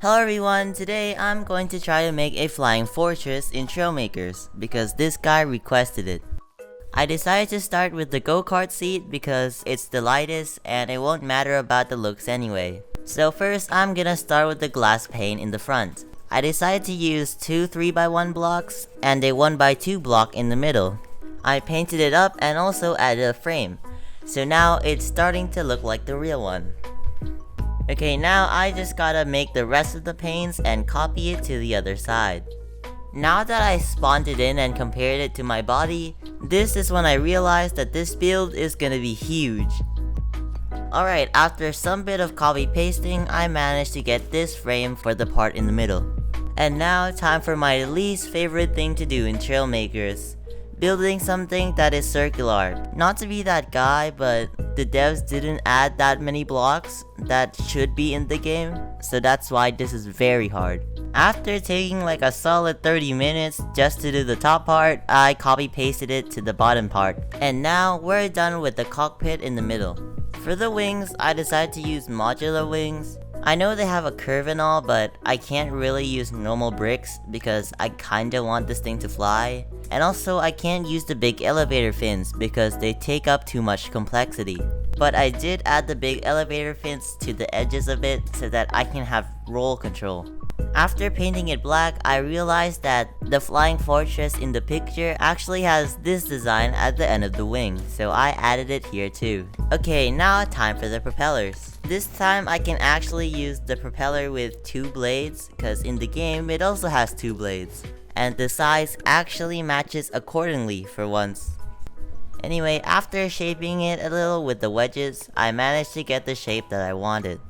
Hello everyone, today I'm going to try to make a flying fortress in Trailmakers because this guy requested it. I decided to start with the go-kart seat because it's the lightest and it won't matter about the looks anyway. So first I'm gonna start with the glass pane in the front. I decided to use two 3x1 blocks and a 1x2 block in the middle. I painted it up and also added a frame. So now it's starting to look like the real one. Okay, now I just gotta make the rest of the panes and copy it to the other side. Now that I spawned it in and compared it to my body, this is when I realized that this build is gonna be huge. Alright, after some bit of copy pasting, I managed to get this frame for the part in the middle. And now, time for my least favorite thing to do in Trailmakers. Building something that is circular. Not to be that guy, but the devs didn't add that many blocks that should be in the game, so that's why this is very hard. After taking like a solid 30 minutes just to do the top part, I copy pasted it to the bottom part. And now we're done with the cockpit in the middle. For the wings, I decided to use modular wings. I know they have a curve and all, but I can't really use normal bricks because I kinda want this thing to fly. And also I can't use the big elevator fins because they take up too much complexity. But I did add the big elevator fins to the edges of it so that I can have roll control. After painting it black, I realized that the flying fortress in the picture actually has this design at the end of the wing, so I added it here too. Okay, now time for the propellers. This time I can actually use the propeller with two blades, cause in the game it also has two blades. And the size actually matches accordingly for once. Anyway, after shaping it a little with the wedges, I managed to get the shape that I wanted.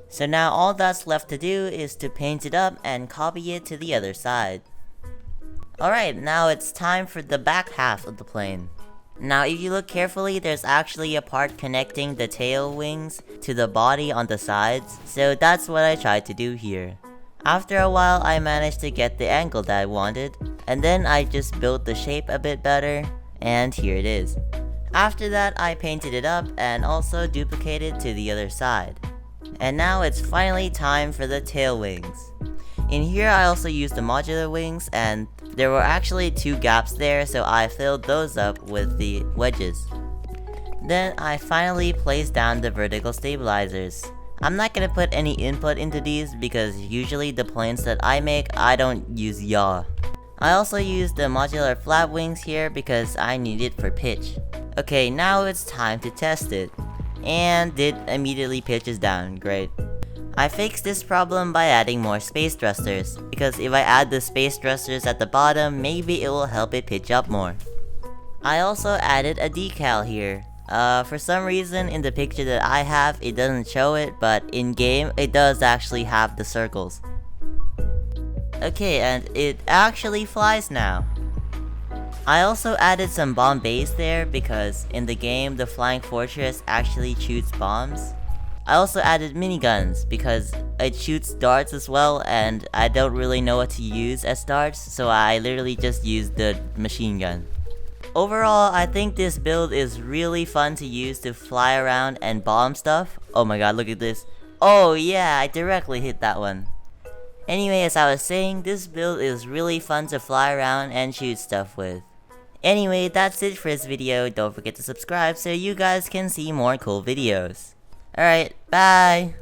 So now all that's left to do is to paint it up and copy it to the other side. Alright, now it's time for the back half of the plane. Now if you look carefully, there's actually a part connecting the tail wings to the body on the sides, so that's what I tried to do here. After a while, I managed to get the angle that I wanted, and then I just built the shape a bit better, and here it is. After that, I painted it up and also duplicated to the other side. And now it's finally time for the tail wings. In here I also used the modular wings and there were actually two gaps there, so I filled those up with the wedges. Then I finally placed down the vertical stabilizers. I'm not gonna put any input into these because usually the planes that I make, I don't use yaw. I also used the modular flat wings here because I need it for pitch. Okay, now it's time to test it. And it immediately pitches down, great. I fixed this problem by adding more space thrusters, because if I add the space thrusters at the bottom, maybe it will help it pitch up more. I also added a decal here. For some reason in the picture that I have, it doesn't show it, but in game, it does actually have the circles. Okay, and it actually flies now. I also added some bomb bays there because in the game the flying fortress actually shoots bombs. I also added miniguns because it shoots darts as well and I don't really know what to use as darts, so I literally just used the machine gun. Overall, I think this build is really fun to use to fly around and bomb stuff. Oh my god, look at this. Oh yeah, I directly hit that one. Anyway, as I was saying, this build is really fun to fly around and shoot stuff with. Anyway, that's it for this video. Don't forget to subscribe so you guys can see more cool videos. Alright, bye!